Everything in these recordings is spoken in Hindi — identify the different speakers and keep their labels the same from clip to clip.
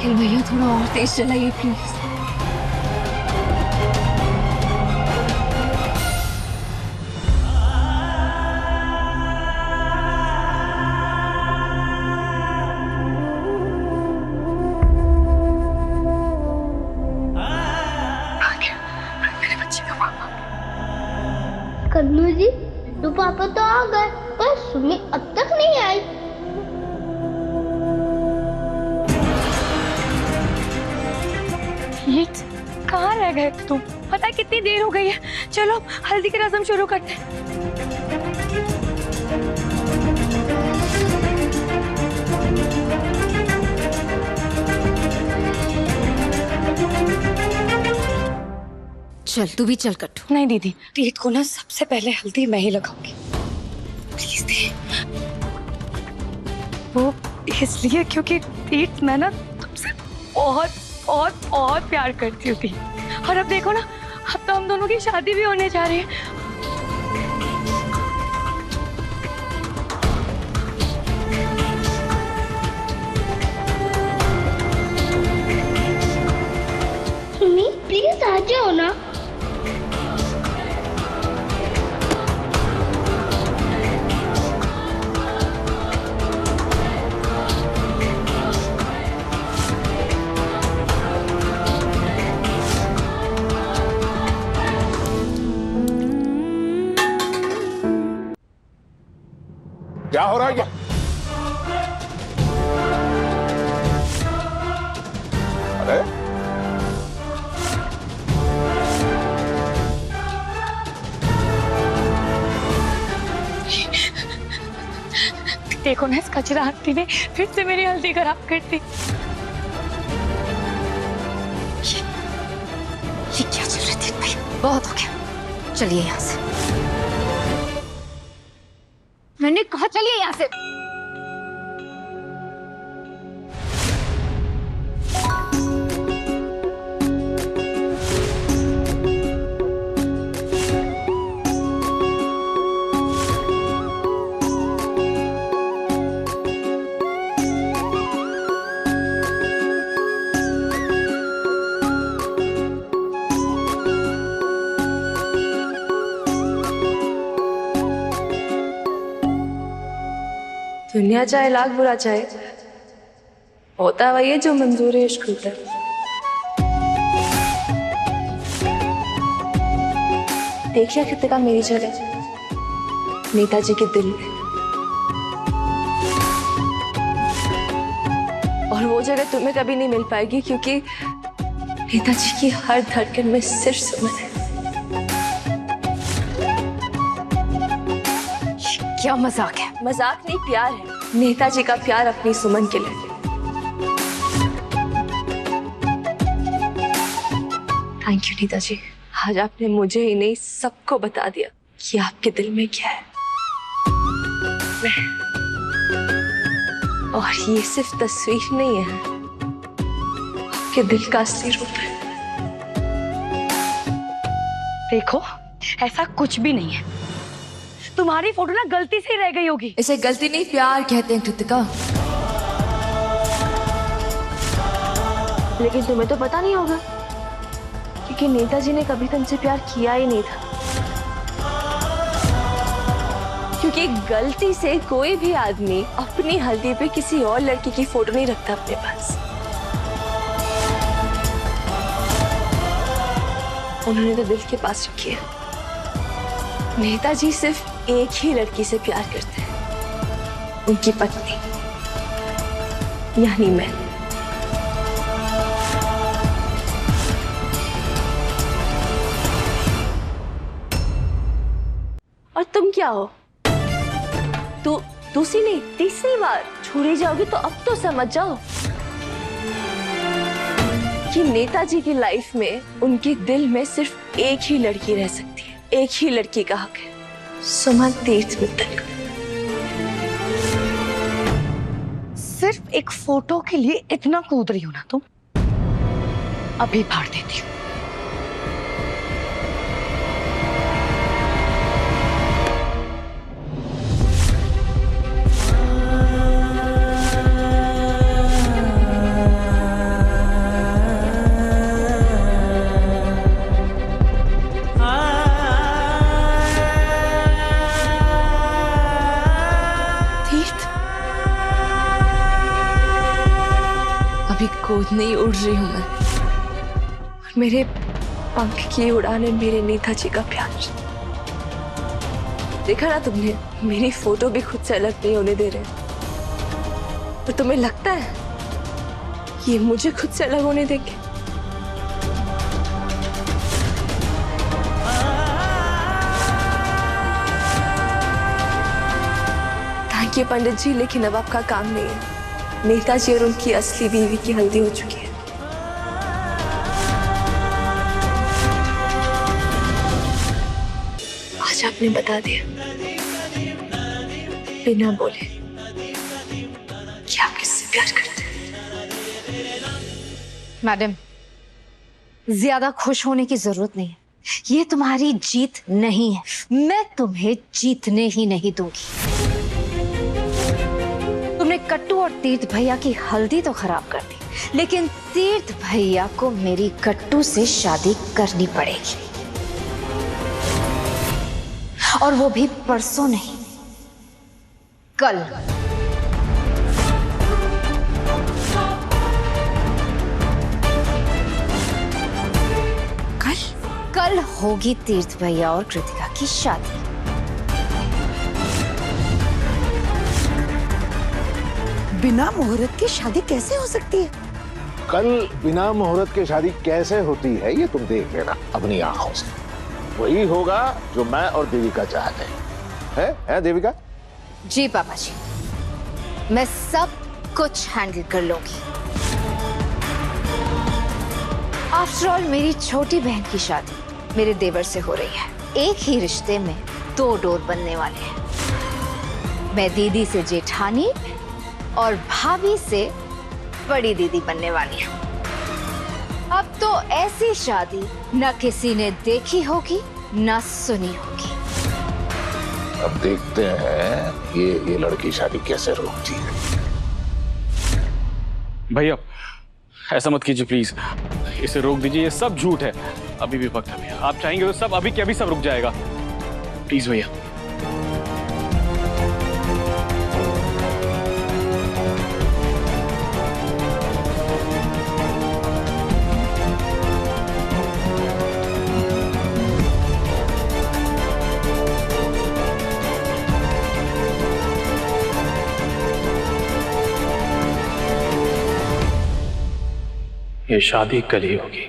Speaker 1: निखिल भैया थोड़ा और तेज चलाइए प्लीज।
Speaker 2: कन्नू जी, तो पापा तो आ गए पर सुमी अब तक नहीं आई।
Speaker 1: ये कहाँ रह गए तुम? पता है कितनी देर हो गई है। चलो हल्दी की रस्म शुरू करते हैं।
Speaker 3: चल तू भी चल कट्टू।
Speaker 1: नहीं दीदी, रीत को ना सबसे पहले हल्दी मैं ही लगाऊंगी। प्लीज दी। वो इसलिए क्योंकि रीत मैं ना तुमसे बहुत बहुत बहुत प्यार करती थी। और अब देखो ना, अब तो हम दोनों की शादी भी होने जा रही है।
Speaker 2: सुमी प्लीज आ जाओ ना।
Speaker 4: क्या हो रहा है? अरे
Speaker 1: देखो ना, इस कचरा आंटी ने फिर से मेरी हल्दी खराब कर दी। ये क्या चल रही थी भाई?
Speaker 3: बहुत हो गया, चलिए यहाँ से।
Speaker 1: मैंने कहा चलिए यहाँ से।
Speaker 5: दुनिया चाहे लाख बुरा चाहे, होता वही है जो मंजूर है इश्क होता है। देख लिया कृतिका मेरी जगह नेताजी के दिल में, और वो जगह तुम्हें कभी नहीं मिल पाएगी क्योंकि नेताजी की हर धड़कन में सिर्फ सुमन है।
Speaker 1: क्या मजाक है?
Speaker 5: मजाक नहीं, प्यार है। नेताजी का प्यार अपनी सुमन के लिए। थैंक यू नेताजी, आज आपने मुझे ही नहीं सबको बता दिया कि आपके दिल में क्या है। और ये सिर्फ तस्वीर नहीं है, आपके दिल का असली रूप है।
Speaker 1: देखो, ऐसा कुछ भी नहीं है। तुम्हारी फोटो ना गलती से रह गई होगी।
Speaker 3: इसे गलती नहीं, प्यार कहते हैं कृतिका।
Speaker 5: लेकिन तुम्हें तो पता नहीं होगा क्योंकि नेताजी ने कभी तुमसे प्यार किया ही नहीं था। क्योंकि गलती से कोई भी आदमी अपनी हल्दी पे किसी और लड़की की फोटो नहीं रखता अपने पास। उन्होंने तो दिल के पास रखी है। नेताजी सिर्फ एक ही लड़की से प्यार करते हैं, उनकी पत्नी यानी मैं। और तुम क्या हो? तू दूसरी नहीं तीसरी बार छोड़ी जाओगी तो अब तो समझ जाओ कि नेताजी की लाइफ में उनके दिल में सिर्फ एक ही लड़की रह सकती है, एक ही लड़की का हक है, सुमन तीर्थ मित्तल।
Speaker 1: सिर्फ एक फोटो के लिए इतना कूद रही हो ना तुम? अभी फाड़ देती हूँ।
Speaker 5: कूद नहीं, उड़ रही हूँ मैं। और मेरे पंख की उड़ान है मेरे नेताजी का प्यार। देखा ना तुमने, मेरी फोटो भी खुद से अलग नहीं होने दे रहे। और तुम्हें लगता है ये मुझे खुद से अलग होने देंगे? थैंक यू पंडित जी, लेकिन अब आपका काम नहीं है। नेताजी और उनकी असली बीवी की हल्दी हो चुकी है। आज आपने बता दिया बिना बोले कि आप किससे प्यार करते हैं।
Speaker 3: मैडम, ज्यादा खुश होने की जरूरत नहीं है। ये तुम्हारी जीत नहीं है। मैं तुम्हें जीतने ही नहीं दूंगी। तुमने कट्टू और तीर्थ भैया की हल्दी तो खराब कर दी, लेकिन तीर्थ भैया को मेरी कट्टू से शादी करनी पड़ेगी, और वो भी परसों नहीं, कल। कल होगी तीर्थ भैया और कृतिका की शादी।
Speaker 6: बिना मुहूर्त की शादी कैसे हो सकती है?
Speaker 4: कल बिना मुहूर्त के शादी कैसे होती है ये तुम देख लेना अपनी आंखों से। वही होगा जो मैं और देविका चाहते हैं। है देविका?
Speaker 3: जी पापा जी, मैं सब कुछ हैंडल कर लूंगी। आफ्टर ऑल मेरी छोटी बहन की शादी मेरे देवर से हो रही है। एक ही रिश्ते में दो डोर बनने वाले हैं। मैं दीदी से जेठानी और भाभी से बड़ी दीदी बनने वाली हूँ। अब तो ऐसी शादी न किसी ने देखी होगी न सुनी होगी।
Speaker 4: अब देखते हैं ये लड़की शादी कैसे रोकती है।
Speaker 7: भैया ऐसा मत कीजिए प्लीज, इसे रोक दीजिए। ये सब झूठ है। अभी भी वक्त है भैया, आप चाहेंगे तो सब अभी के अभी सब रुक जाएगा। प्लीज भैया। ये शादी कल ही होगी।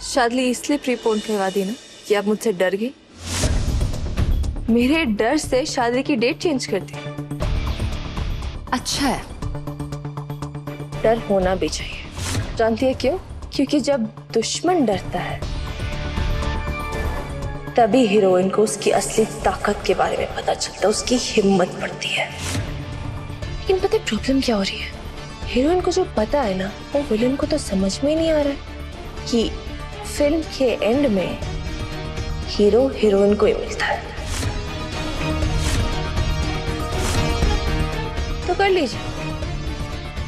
Speaker 5: शादी इसलिए प्रीपोन करवा दी ना कि आप मुझसे डर गई। मेरे डर से शादी की डेट चेंज कर दी।
Speaker 3: अच्छा है,
Speaker 5: डर होना भी चाहिए। जानती है क्यों? क्योंकि जब दुश्मन डरता है तभी हीरोइन को उसकी असली ताकत के बारे में पता चलता है, उसकी हिम्मत बढ़ती है। लेकिन पता है प्रॉब्लम क्या हो रही है? हीरोइन को जो पता है ना, वो विलन को तो समझ में ही नहीं आ रहा है कि फिल्म के एंड में हीरो हीरोइन को ही मिलता है। तो कर लीजिए,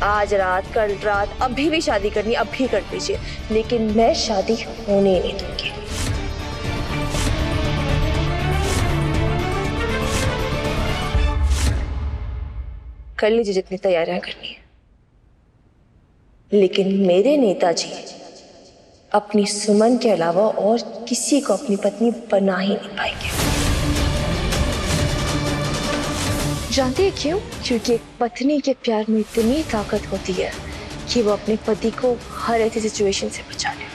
Speaker 5: आज रात, कल रात, अभी भी शादी करनी अभी कर लीजिए, लेकिन मैं शादी होने नहीं दूंगी। कर लीजिए जितनी तैयारियां करनी है, लेकिन मेरे नेताजी अपनी सुमन के अलावा और किसी को अपनी पत्नी बना ही नहीं पाएंगे। जानते हैं क्यों? क्योंकि एक पत्नी के प्यार में इतनी ताकत होती है कि वो अपने पति को हर ऐसी सिचुएशन से बचा ले।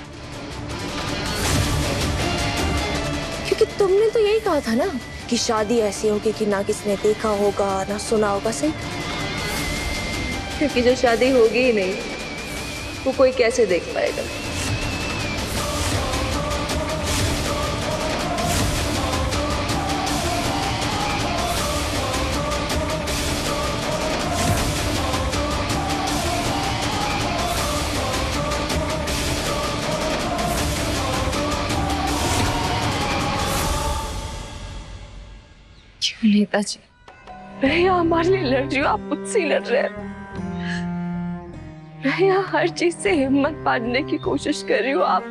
Speaker 5: क्योंकि तुमने तो यही कहा था ना कि शादी ऐसी होगी कि ना किसी ने देखा होगा ना सुना होगा। सही? क्योंकि जो शादी होगी ही नहीं वो कोई कैसे देख पाएगा। नेताजी, मैं यहाँ हमारे लिए लड़ रही हूँ, आप मुझसे लड़ रहे हैं। मैं यहाँ हर चीज से हिम्मत बांधने की कोशिश कर रही हूँ, आप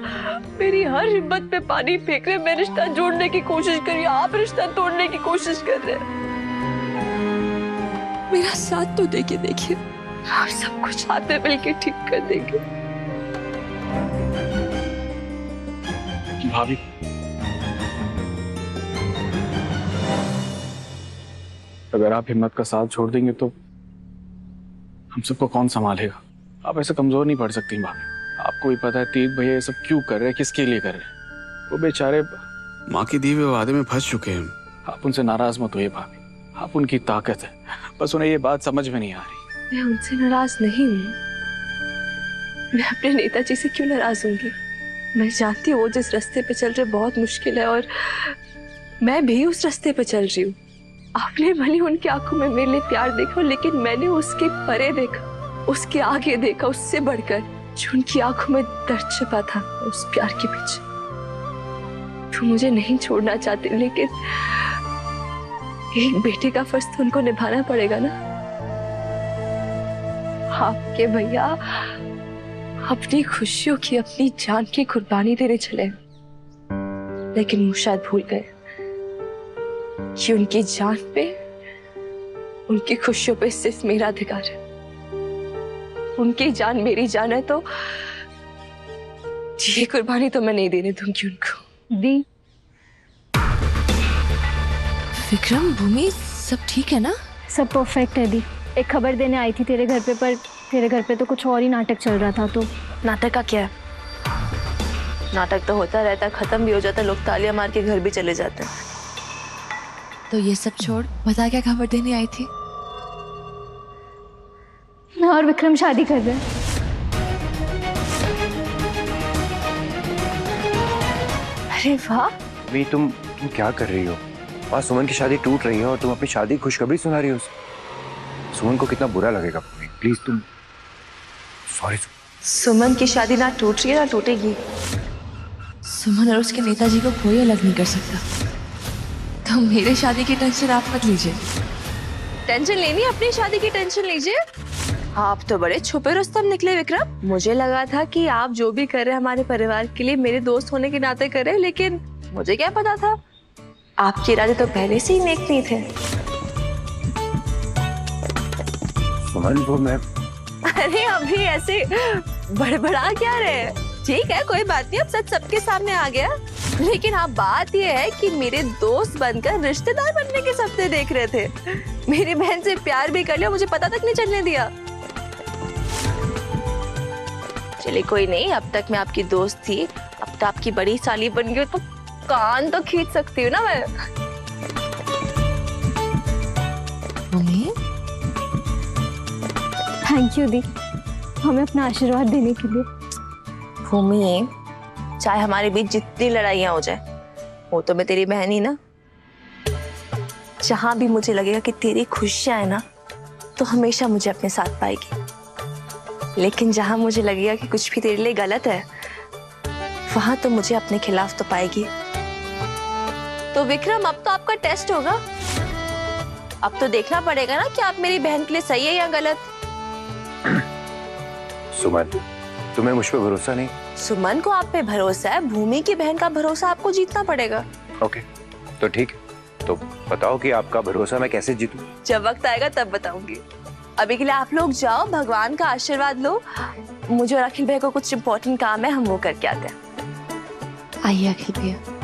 Speaker 5: मेरी हर हिम्मत पे पानी फेंक रहे हैं। मैं रिश्ता जोड़ने की कोशिश कर रही हूँ, आप रिश्ता तोड़ने की कोशिश कर रहे हैं। मेरा साथ तो देखिए, आप सब कुछ हाथ में मिलके ठीक कर देंगे।
Speaker 7: भाभी, अगर आप हिम्मत का साथ छोड़ देंगे तो हम सबको कौन संभालेगा? आप ऐसे कमजोर नहीं पड़ सकती भाभी। आपको भी पता है तीक भैया ये सब क्यों कर रहे हैं, किसके लिए कर रहे हैं। वो बेचारे माँ की दी हुए वादे में फंस चुके हैं। आप उनसे नाराज मत होइए भाभी, आप उनकी ताकत है, बस उन्हें ये बात समझ में नहीं आ रही।
Speaker 5: मैं उनसे नाराज नहीं हूँ। मैं अपने नेताजी से क्यों नाराज होंगी? मैं जानती हूँ वो जिस रास्ते पे चल रहे बहुत मुश्किल है, और मैं भी उस रास्ते पे चल रही हूँ। आपने भले उनकी आंखों में मेरे लिए प्यार देखा, लेकिन मैंने उसके परे देखा, उसके आगे देखा, उससे बढ़कर जो उनकी आंखों में दर्द छिपा था उस प्यार के पीछे। तो मुझे नहीं छोड़ना चाहते, लेकिन एक बेटे का फर्ज तो उनको निभाना पड़ेगा ना। आपके भैया अपनी खुशियों की, अपनी जान की कुर्बानी देने चले, लेकिन वो शायद भूल गए कि उनकी जान पे, उनकी खुशियों पे सिर्फ मेरा अधिकार है। उनकी जान मेरी जान है, तो ये कुर्बानी तो मैं नहीं देने दूंगी उनको।
Speaker 1: दी,
Speaker 5: विक्रम, भूमि, सब ठीक है ना?
Speaker 1: सब परफेक्ट है दी। एक खबर देने आई थी तेरे घर पे, पर तेरे घर पे तो कुछ और ही नाटक चल रहा था। तो
Speaker 5: नाटक का क्या है? नाटक तो होता रहता है, खत्म भी हो जाता है, लोग तालियां मार के घर भी चले जाते हैं। तो ये सब छोड़, बता क्या खबर देने आई थी?
Speaker 1: मैं और विक्रम शादी कर रहे हैं।
Speaker 5: अरे वाह!
Speaker 8: अभी तुम क्या कर रही हो? वहाँ सुमन की शादी टूट रही है और तुम अपनी शादी की खुशखबरी सुना रही हो। सुमन को कितना बुरा लगेगा। प्लीज तुम सॉरी।
Speaker 5: सुमन की शादी ना टूट रही है ना टूटेगी। सुमन और उसके नेताजी को कोई अलग नहीं कर सकता। तो मेरे शादी की टेंशन आप मत लीजिए। टेंशन लेनी है अपनी शादी की, टेंशन लीजिए। आप तो बड़े छुपे रुस्तम निकले विक्रम। मुझे लगा था कि आप जो भी कर रहे हैं हमारे परिवार के लिए मेरे दोस्त होने के नाते कर रहे हैं, लेकिन मुझे क्या पता था आपके इरादे तो पहले से ही नेक नहीं थे।
Speaker 8: सुमन वो मैं
Speaker 5: अरे अभी ऐसे बड़बड़ा क्या रहे? ठीक है, कोई बात नहीं, अब सच सबके सामने आ गया। लेकिन हाँ, बात यह है कि मेरे दोस्त बनकर रिश्तेदार बनने के सपने देख रहे थे। मेरी बहन से प्यार भी कर लिया, मुझे पता तक नहीं चलने दिया। चलिए कोई नहीं, अब तक मैं आपकी दोस्त थी, अब तो आपकी बड़ी साली बन गई, तो कान तो खींच सकती हूँ ना मैं। मम्मी,
Speaker 1: थैंक यू दी, हमें अपना आशीर्वाद देने के लिए।
Speaker 5: भूमि, चाहे हमारे बीच जितनी लड़ाइयां हो जाए, वो तो मैं तेरी बहन ही ना। जहां भी मुझे लगेगा कि तेरी खुशियां है ना, तो हमेशा मुझे अपने साथ पाएगी। लेकिन जहां मुझे लगेगा कि कुछ भी तेरे लिए गलत है, वहां तो मुझे अपने खिलाफ तो पाएगी। तो विक्रम, अब तो आपका टेस्ट होगा। अब तो देखना पड़ेगा ना कि आप मेरी बहन के लिए सही है या गलत।
Speaker 8: सुमन, तुम्हें मुझ पे भरोसा नहीं?
Speaker 5: सुमन को आप पे भरोसा है, भूमि की बहन का भरोसा आपको जीतना पड़ेगा।
Speaker 8: ओके, तो ठीक है, तो बताओ कि आपका भरोसा मैं कैसे जीतूं?
Speaker 5: जब वक्त आएगा तब बताऊंगी। अभी के लिए आप लोग जाओ, भगवान का आशीर्वाद लो। मुझे और अखिल भैया को कुछ इम्पोर्टेंट काम है, हम वो करके आते हैं। आइए अखिल भैया।